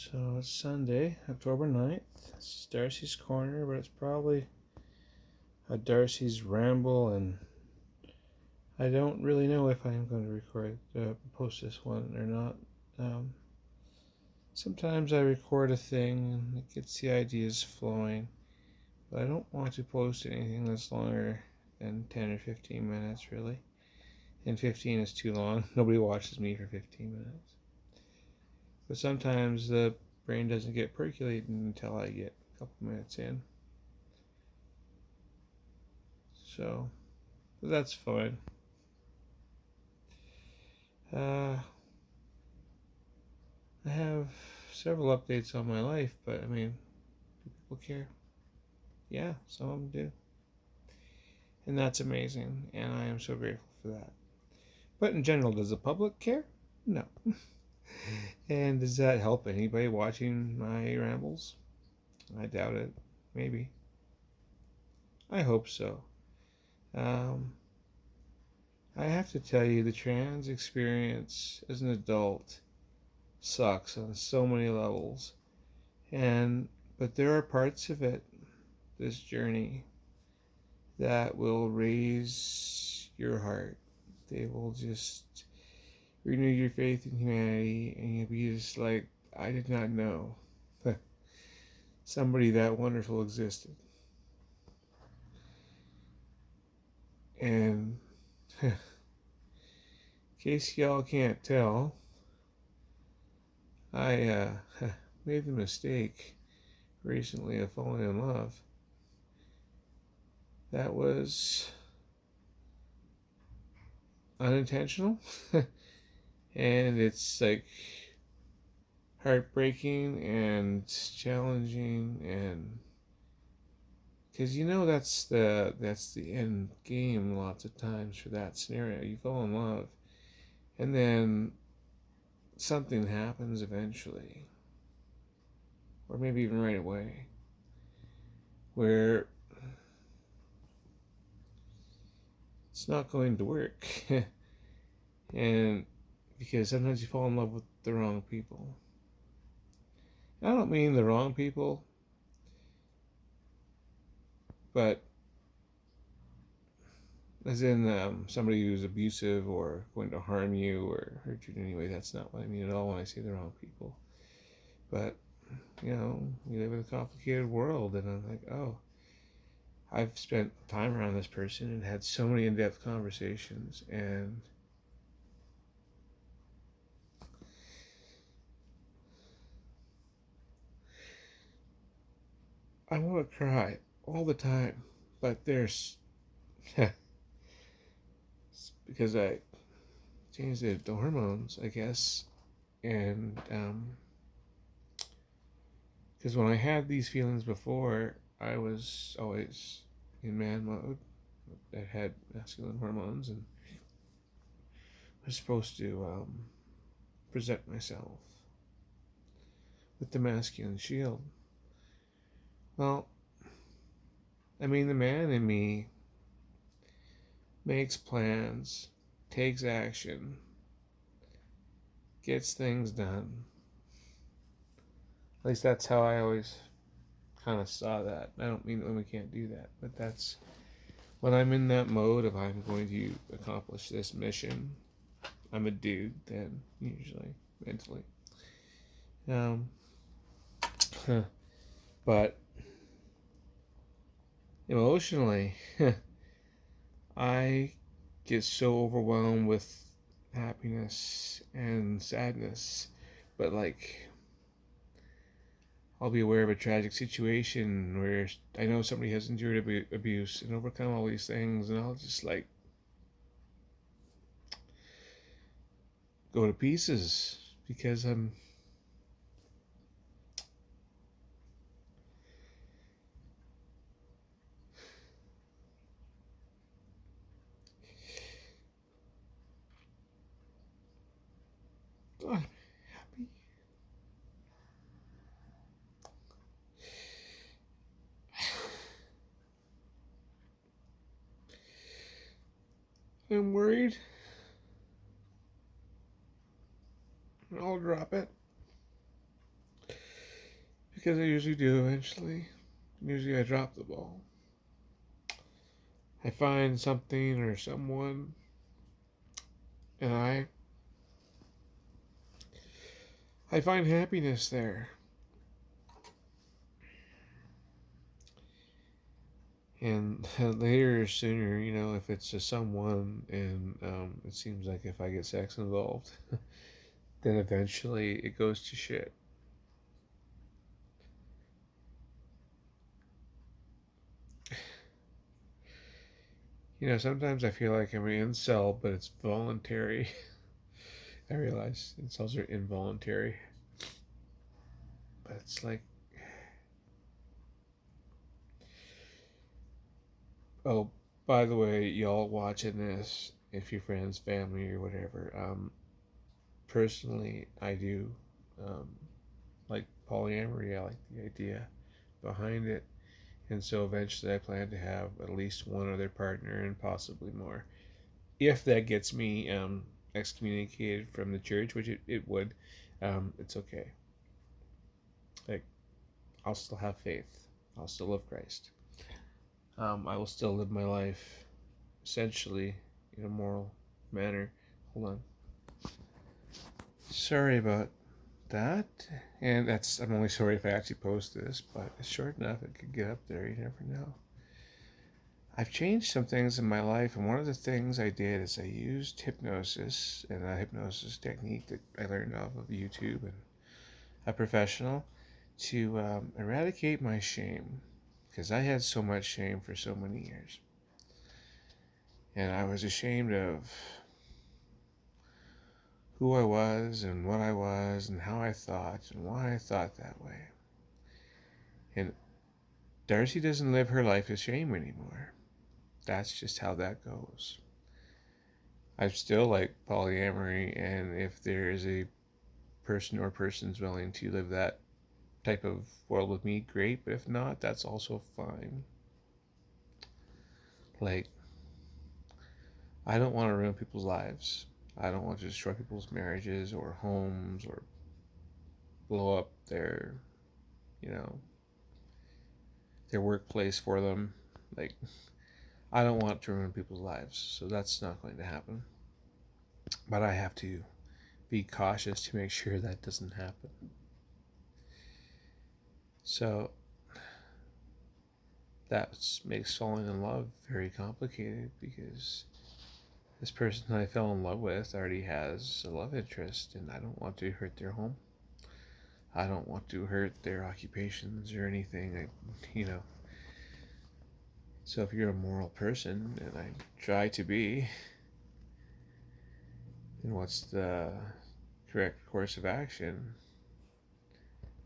So it's Sunday, October 9th. It's Darci's Corner, but it's probably a Darci's Ramble, and I don't really know if I'm going to post this one or not. Um, Sometimes I record a thing and it gets the ideas flowing, but I don't want to post anything that's longer than 10 or 15 minutes, really. And 15 is too long. Nobody watches me for 15 minutes. But sometimes the brain doesn't get percolated until I get a couple minutes in. So that's fine. I have several updates on my life, but I mean, do people care? Yeah, some of them do. And that's amazing, and I am so grateful for that. But in general, does the public care? No. And does that help anybody watching my rambles? I doubt it. Maybe. I hope so. Um, I have to tell you, the trans experience as an adult sucks on so many levels. But there are parts of it, this journey, that will raise your heart. They will just renew your faith in humanity, and you'll be just like, I did not know somebody that wonderful existed. And in case y'all can't tell, I made the mistake recently of falling in love. That was unintentional. And it's like heartbreaking and challenging, and because that's the end game lots of times for that scenario. You fall in love, and then something happens eventually, or maybe even right away, where it's not going to work. And because sometimes you fall in love with the wrong people. I don't mean the wrong people, but as in somebody who's abusive or going to harm you or hurt you in any way. That's not what I mean at all when I say the wrong people. But, we live in a complicated world, and I'm like, oh, I've spent time around this person and had so many in-depth conversations, and I want to cry all the time, but there's because I changed the hormones, I guess, and because when I had these feelings before, I was always in man mode. I had masculine hormones and was supposed to present myself with the masculine shield. Well, I mean, the man in me makes plans, takes action, gets things done. At least that's how I always kind of saw that. I don't mean that women can't do that, but that's when I'm in that mode of I'm going to accomplish this mission. I'm a dude then, usually, mentally. But emotionally, I get so overwhelmed with happiness and sadness, but like I'll be aware of a tragic situation where I know somebody has endured abuse and overcome all these things, and I'll just like go to pieces because I'm happy. I'm worried. I'll drop it. because I usually do eventually. Usually I drop the ball. I find something or someone, and I find happiness there. And later or sooner, if it's a someone and it seems like if I get sex involved, then eventually it goes to shit. Sometimes I feel like I'm an incel, but it's voluntary. I realize incels are involuntary. But it's like, oh, by the way, y'all watching this, if your friends, family, or whatever, personally, I do um, like polyamory. I like the idea behind it. And so eventually I plan to have at least one other partner and possibly more. If that gets me excommunicated from the church, which it would, it's okay. Like, I'll still have faith. I'll still love Christ. I will still live my life essentially in a moral manner. Hold on. Sorry about that. And I'm only sorry if I actually post this, but it's short enough it could get up there. You never know. I've changed some things in my life, and one of the things I did is I used hypnosis and a hypnosis technique that I learned off of YouTube and a professional to eradicate my shame, because I had so much shame for so many years. And I was ashamed of who I was and what I was and how I thought and why I thought that way. And Darci doesn't live her life with shame anymore. That's just how that goes. I still like polyamory, and if there is a person or persons willing to live that type of world with me, great. But if not, that's also fine. Like, I don't want to ruin people's lives. I don't want to destroy people's marriages or homes or blow up you know, their workplace for them. Like, I don't want to ruin people's lives, so that's not going to happen. But I have to be cautious to make sure that doesn't happen. So that makes falling in love very complicated, because this person I fell in love with already has a love interest, and I don't want to hurt their home. I don't want to hurt their occupations or anything. So if you're a moral person, and I try to be, then what's the correct course of action,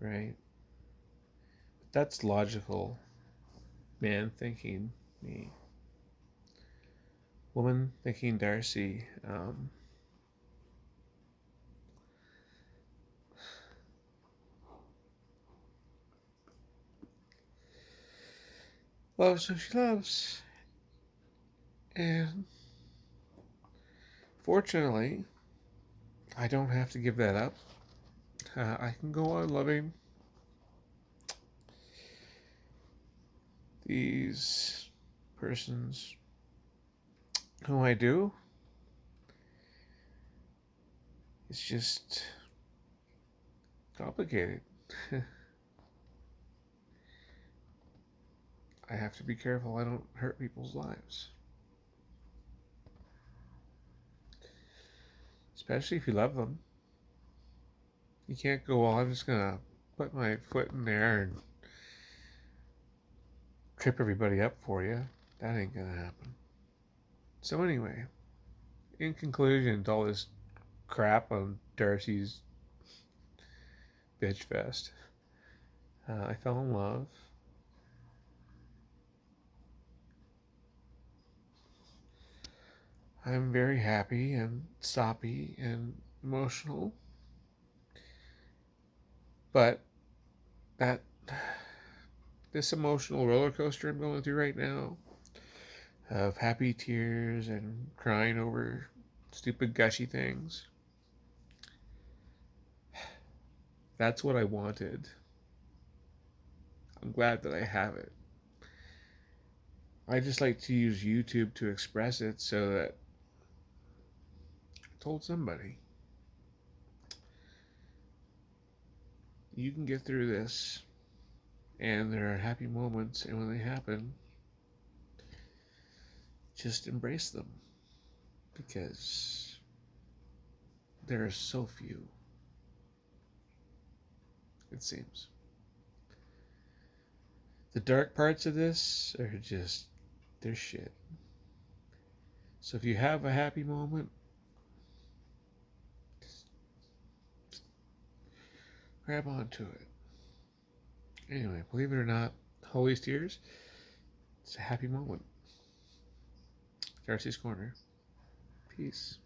right? That's logical man thinking, me. Woman thinking, Darci. Loves who she loves. And fortunately, I don't have to give that up. I can go on loving these persons who I do. It's just complicated. I have to be careful I don't hurt people's lives. Especially if you love them. You can't go, well, I'm just going to put my foot in there and trip everybody up for you. That ain't going to happen. So anyway, in conclusion to all this crap on Darci's bitch fest, I fell in love. I'm very happy and soppy and emotional. But that this emotional roller coaster I'm going through right now, of happy tears and crying over stupid gushy things, that's what I wanted. I'm glad that I have it. I just like to use YouTube to express it so that I told somebody you can get through this, and there are happy moments, and when they happen, just embrace them because there are so few, it seems. The dark parts of this are just, they're shit. So if you have a happy moment, just grab onto it. Anyway, believe it or not, Holy's Tears, it's a happy moment. Darcy's Corner. Peace.